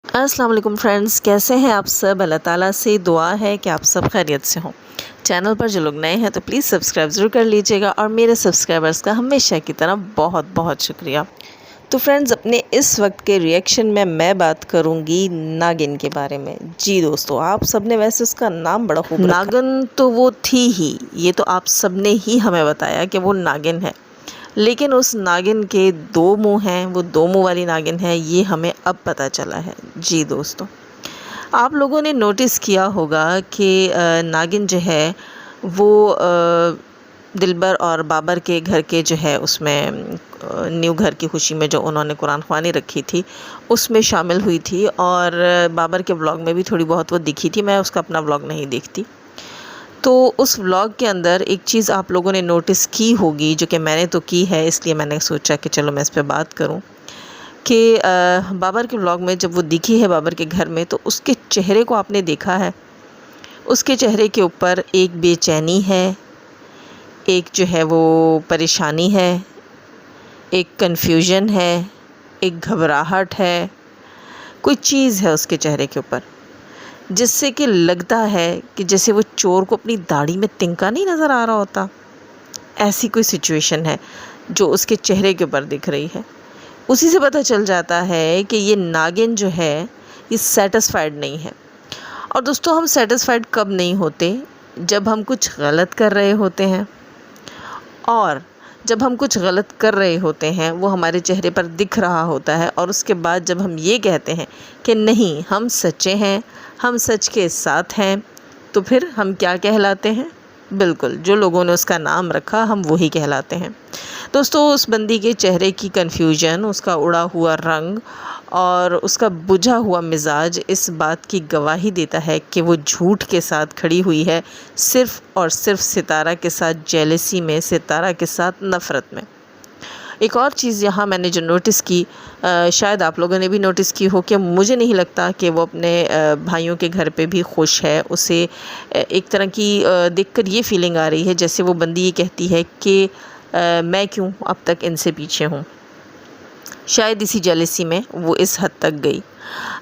अस्सलाम वालेकुम फ्रेंड्स, कैसे हैं आप सब। अल्लाह ताला से दुआ है कि आप सब खैरियत से हों। चैनल पर जो लोग नए हैं तो प्लीज़ सब्सक्राइब ज़रूर कर लीजिएगा और मेरे सब्सक्राइबर्स का हमेशा की तरह बहुत बहुत शुक्रिया। तो फ्रेंड्स, अपने इस वक्त के रिएक्शन में मैं बात करूंगी नागिन के बारे में। जी दोस्तों, आप सब ने वैसे उसका नाम बड़ा खूब रखा। नागिन तो वो थी ही, ये तो आप सब ने ही हमें बताया कि वो नागिन है, लेकिन उस नागिन के दो मुंह हैं, वो दो मुंह वाली नागिन है, ये हमें अब पता चला है। जी दोस्तों, आप लोगों ने नोटिस किया होगा कि नागिन जो है वो दिलबर और बाबर के घर के जो है उसमें न्यू घर की खुशी में जो उन्होंने कुरान ख्वानी रखी थी उसमें शामिल हुई थी, और बाबर के व्लॉग में भी थोड़ी बहुत वो दिखी थी। मैं उसका अपना व्लॉग नहीं देखती। तो उस व्लॉग के अंदर एक चीज़ आप लोगों ने नोटिस की होगी, जो कि मैंने तो की है, इसलिए मैंने सोचा कि चलो मैं इस पे बात करूं कि बाबर के व्लॉग में जब वो दिखी है बाबर के घर में, तो उसके चेहरे को आपने देखा है। उसके चेहरे के ऊपर एक बेचैनी है, एक जो है वो परेशानी है, एक कन्फ्यूजन है, एक घबराहट है, कोई चीज़ है उसके चेहरे के ऊपर, जिससे कि लगता है कि जैसे वो चोर को अपनी दाढ़ी में तिनका नहीं नज़र आ रहा होता। ऐसी कोई सिचुएशन है जो उसके चेहरे के ऊपर दिख रही है। उसी से पता चल जाता है कि ये नागिन जो है ये सेटिस्फाइड नहीं है। और दोस्तों, हम सेटिस्फाइड कब नहीं होते? जब हम कुछ गलत कर रहे होते हैं, और जब हम कुछ गलत कर रहे होते हैं वो हमारे चेहरे पर दिख रहा होता है, और उसके बाद जब हम ये कहते हैं कि नहीं, हम सच्चे हैं, हम सच के साथ हैं, तो फिर हम क्या कहलाते हैं? बिल्कुल, जो लोगों ने उसका नाम रखा हम वही कहलाते हैं। दोस्तों, उस बंदी के चेहरे की कन्फ्यूजन, उसका उड़ा हुआ रंग और उसका बुझा हुआ मिजाज इस बात की गवाही देता है कि वो झूठ के साथ खड़ी हुई है, सिर्फ़ और सिर्फ सितारा के साथ जेलसी में, सितारा के साथ नफ़रत में। एक और चीज़ यहाँ मैंने जो नोटिस की, शायद आप लोगों ने भी नोटिस की हो, कि मुझे नहीं लगता कि वो अपने भाइयों के घर पे भी खुश है। उसे एक तरह की देखकर ये फीलिंग आ रही है जैसे वो बंदी ये कहती है कि मैं क्यों अब तक इनसे पीछे हूँ। शायद इसी जेलसी में वो इस हद तक गई।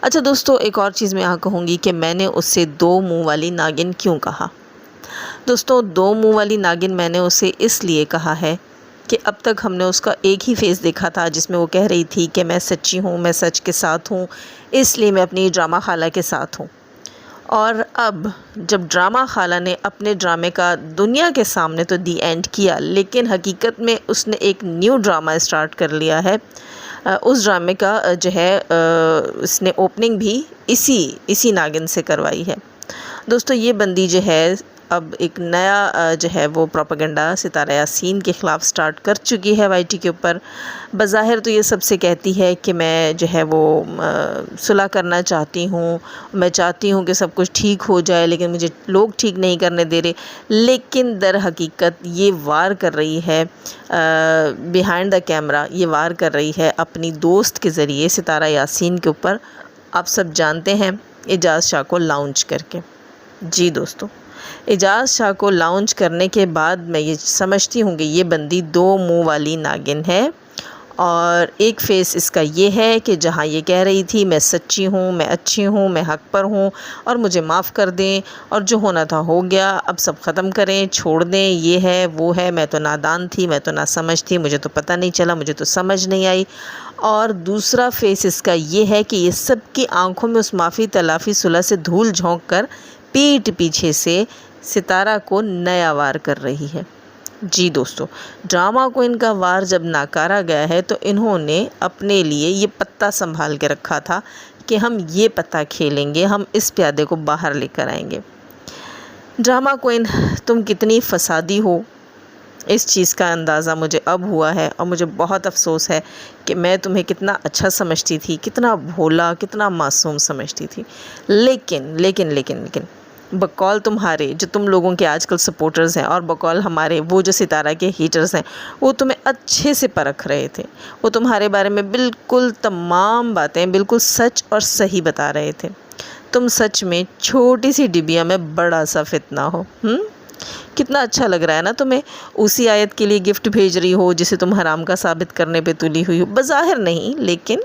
अच्छा दोस्तों, एक और चीज़ मैं यहाँ कहूँगी कि मैंने उससे दो मुँह वाली नागिन क्यों कहा। दोस्तों, दो मुँह वाली नागिन मैंने उसे इसलिए कहा है कि अब तक हमने उसका एक ही फेस देखा था जिसमें वो कह रही थी कि मैं सच्ची हूँ, मैं सच के साथ हूँ, इसलिए मैं अपनी ड्रामा खाला के साथ हूँ। और अब जब ड्रामा खाला ने अपने ड्रामे का दुनिया के सामने तो दी एंड किया, लेकिन हकीकत में उसने एक न्यू ड्रामा स्टार्ट कर लिया है। उस ड्रामे का जो है उसने ओपनिंग भी इसी नागिन से करवाई है। दोस्तों, ये बंदी जो है अब एक नया जो है वो प्रोपेगेंडा सितारा यासीन के ख़िलाफ़ स्टार्ट कर चुकी है वाईटी के ऊपर। बज़ाहिर तो ये सबसे कहती है कि मैं जो है वो सुलह करना चाहती हूँ, मैं चाहती हूँ कि सब कुछ ठीक हो जाए, लेकिन मुझे लोग ठीक नहीं करने दे रहे। लेकिन दर हकीकत ये वार कर रही है, बिहाइंड द कैमरा ये वार कर रही है अपनी दोस्त के ज़रिए सितारा यासीन के ऊपर। आप सब जानते हैं, एजाज़ शाह को लॉन्च करके। जी दोस्तों, एजाज़ शाह को लॉन्च करने के बाद मैं ये समझती हूँ कि ये बंदी दो मुंह वाली नागिन है। और एक फ़ेस इसका ये है कि जहाँ ये कह रही थी मैं सच्ची हूँ, मैं अच्छी हूँ, मैं हक़ पर हूँ और मुझे माफ़ कर दें, और जो होना था हो गया, अब सब ख़त्म करें, छोड़ दें, ये है वो है, मैं तो नादान थी, मैं तो नासमझ थी, मुझे तो पता नहीं चला, मुझे तो समझ नहीं आई। और दूसरा फ़ेस इसका ये है कि ये सब की आँखों में उस माफ़ी तलाफ़ी सुलह से धूल झोंक कर पीठ पीछे से सितारा को नया वार कर रही है। जी दोस्तों, ड्रामा को इनका वार जब नाकारा गया है तो इन्होंने अपने लिए ये पत्ता संभाल के रखा था कि हम ये पत्ता खेलेंगे, हम इस प्यादे को बाहर लेकर आएंगे। ड्रामा क्वीन, तुम कितनी फसादी हो, इस चीज़ का अंदाज़ा मुझे अब हुआ है, और मुझे बहुत अफसोस है कि मैं तुम्हें कितना अच्छा समझती थी, कितना भोला, कितना मासूम समझती थी। लेकिन लेकिन लेकिन लेकिन बकौल तुम्हारे जो तुम लोगों के आजकल सपोर्टर्स हैं, और बकौल हमारे वो जो सितारा के हीटर्स हैं, वो तुम्हें अच्छे से परख रहे थे। वो तुम्हारे बारे में बिल्कुल तमाम बातें बिल्कुल सच और सही बता रहे थे। तुम सच में छोटी सी डिबिया में बड़ा सा फितना हो। कितना अच्छा लग रहा है ना तुम्हें। उसी आयत के लिए गिफ्ट भेज रही हो जिसे तुम हराम का साबित करने पे तुली हुई हो। बज़ाहिर नहीं, लेकिन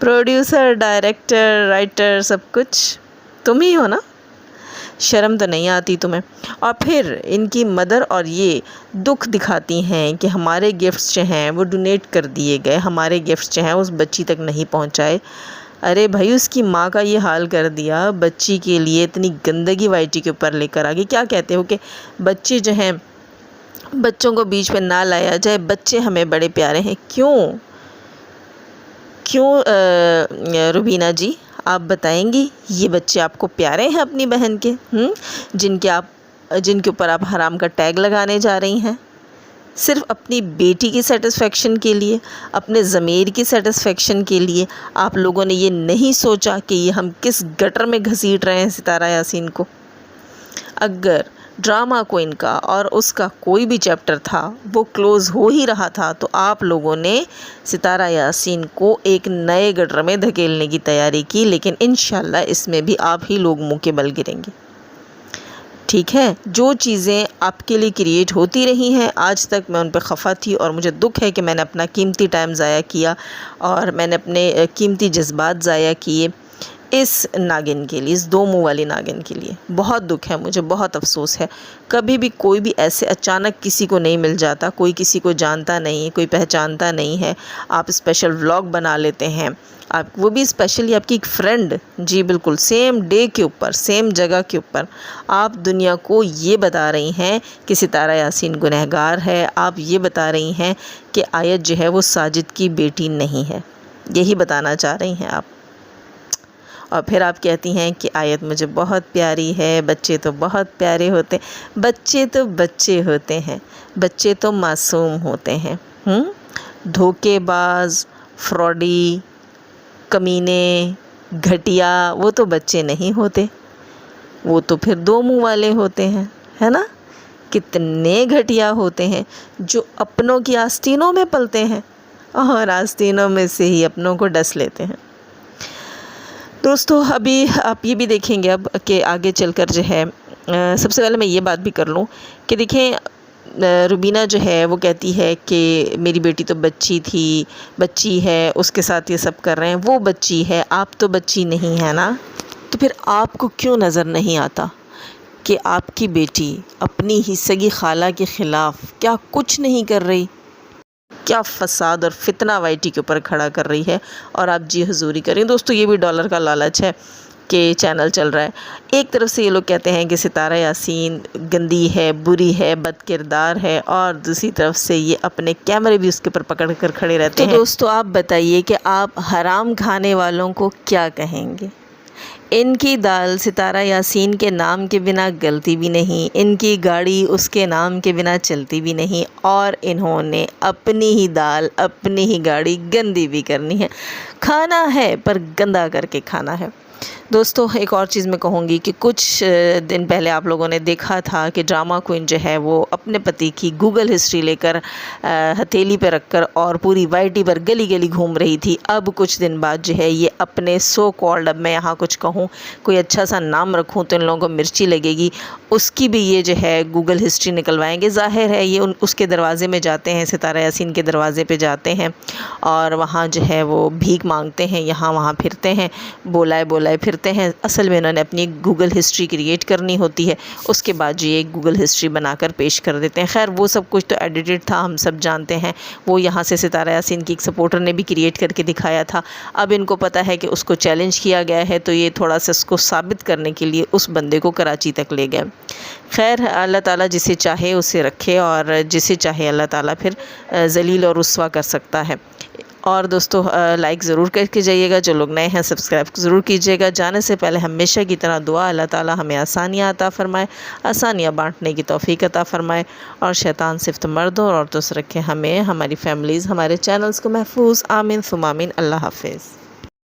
प्रोड्यूसर, डायरेक्टर, राइटर, सब कुछ तुम ही हो ना? शर्म तो नहीं आती तुम्हें? और फिर इनकी मदर और ये दुख दिखाती हैं कि हमारे गिफ्ट्स जो हैं वो डोनेट कर दिए गए, हमारे गिफ्ट्स जो हैं उस बच्ची तक नहीं पहुंचाए। अरे भाई, उसकी माँ का ये हाल कर दिया, बच्ची के लिए इतनी गंदगी वाइटी के ऊपर लेकर आ गई। क्या कहते हो कि बच्चे जो हैं, बच्चों को बीच में ना लाया जाए, बच्चे हमें बड़े प्यारे हैं। क्यों क्यों रुबीना जी, आप बताएंगी ये बच्चे आपको प्यारे हैं अपनी बहन के, जिनके ऊपर आप हराम का टैग लगाने जा रही हैं, सिर्फ अपनी बेटी की सेटिस्फेक्शन के लिए, अपने ज़मीर की सेटिस्फेक्शन के लिए। आप लोगों ने ये नहीं सोचा कि ये हम किस गटर में घसीट रहे हैं सितारा यासीन को। अगर ड्रामा को इनका और उसका कोई भी चैप्टर था वो क्लोज़ हो ही रहा था तो आप लोगों ने सितारा यासीन को एक नए गटर में धकेलने की तैयारी की, लेकिन इंशाल्लाह इसमें भी आप ही लोग मुँह के बल गिरेंगे। ठीक है, जो चीज़ें आपके लिए क्रिएट होती रही हैं आज तक, मैं उन पर खफा थी और मुझे दुख है कि मैंने अपना कीमती टाइम ज़ाया किया और मैंने अपने कीमती जज्बात ज़ाया किए इस नागिन के लिए, इस दो मुँह वाली नागिन के लिए। बहुत दुख है मुझे, बहुत अफसोस है। कभी भी कोई भी ऐसे अचानक किसी को नहीं मिल जाता, कोई किसी को जानता नहीं, कोई पहचानता नहीं है, आप स्पेशल व्लॉग बना लेते हैं, आप वो भी स्पेशली आपकी एक फ्रेंड, जी बिल्कुल सेम डे के ऊपर, सेम जगह के ऊपर आप दुनिया को ये बता रही हैं कि सितारा यासीन गुनहगार है, आप ये बता रही हैं कि आयत जो है वो साजिद की बेटी नहीं है, यही बताना चाह रही हैं आप। और फिर आप कहती हैं कि आयत मुझे बहुत प्यारी है, बच्चे तो बहुत प्यारे होते, बच्चे तो बच्चे होते हैं, बच्चे तो मासूम होते हैं। धोखेबाज, फ्रॉडी, कमीने, घटिया, वो तो बच्चे नहीं होते, वो तो फिर दो मुँह वाले होते हैं, है ना? कितने घटिया होते हैं जो अपनों की आस्तीनों में पलते हैं और आस्तीनों में से ही अपनों को डस लेते हैं। दोस्तों, अभी आप ये भी देखेंगे अब कि आगे चलकर जो है, सबसे पहले मैं ये बात भी कर लूँ कि देखें, रुबीना जो है वो कहती है कि मेरी बेटी तो बच्ची है, उसके साथ ये सब कर रहे हैं, वो बच्ची है, आप तो बच्ची नहीं है ना। तो फिर आपको क्यों नज़र नहीं आता कि आपकी बेटी अपनी ही सगी खाला के ख़िलाफ़ क्या कुछ नहीं कर रही, क्या फसाद और फितना वाइटी के ऊपर खड़ा कर रही है और आप जी हजूरी करें। दोस्तों, ये भी डॉलर का लालच है कि चैनल चल रहा है। एक तरफ से ये लोग कहते हैं कि सितारा यासीन गंदी है, बुरी है, बदकिरदार है, और दूसरी तरफ से ये अपने कैमरे भी उसके ऊपर पकड़ कर खड़े रहते हैं। तो दोस्तों, आप बताइए कि आप हराम खाने वालों को क्या कहेंगे? इनकी दाल सितारा यासीन के नाम के बिना गलती भी नहीं, इनकी गाड़ी उसके नाम के बिना चलती भी नहीं, और इन्होंने अपनी ही दाल, अपनी ही गाड़ी गंदी भी करनी है। खाना है पर गंदा करके खाना है। दोस्तों, एक और चीज़ मैं कहूँगी कि कुछ दिन पहले आप लोगों ने देखा था कि ड्रामा क्वीन जो है वो अपने पति की गूगल हिस्ट्री लेकर हथेली पे रखकर और पूरी वाईटी पर गली गली घूम रही थी। अब कुछ दिन बाद जो है ये अपने सो कॉल्ड, अब मैं यहाँ कुछ कहूँ, कोई अच्छा सा नाम रखूँ तो इन लोगों को मिर्ची लगेगी, उसकी भी ये जो है गूगल हिस्ट्री निकलवाएंगे। ज़ाहिर है ये उसके दरवाज़े में जाते हैं, सितारा यासीन के दरवाज़े पे जाते हैं और वहाँ जो है वो भीख मांगते हैं, यहाँ वहाँ फिरते हैं, बोलाए फिरते हैं। असल में उन्होंने अपनी गूगल हिस्ट्री क्रिएट करनी होती है, उसके बाद जो ये गूगल हिस्ट्री बनाकर पेश कर देते हैं। खैर, वो सब कुछ तो एडिटेड था, हम सब जानते हैं। वो यहाँ से सितारा यासीन की एक सपोर्टर ने भी क्रिएट करके दिखाया था। अब इनको पता है कि उसको चैलेंज किया गया है, तो ये थोड़ा सा उसको साबित करने के लिए उस बंदे को कराची तक ले गए। खैर, अल्लाह ताला जिसे चाहे उसे रखे और जिसे चाहे अल्लाह ताला फिर जलील और रुस्वा कर सकता है। और दोस्तों, लाइक ज़रूर करके जाइएगा, जो लोग नए हैं सब्सक्राइब ज़रूर कीजिएगा। जाने से पहले हमेशा की तरह दुआ, अल्लाह ताला हमें आसानियाँ अता फ़रमाए, आसानियाँ बांटने की तौफ़ीक अता फ़रमाए, और शैतान सिफ्त मर्दों और औरतों से रखे हमें, हमारी फैमिलीज़, हमारे चैनल्स को महफूज। आमीन सुम आमीन। अल्लाह हाफ़िज़।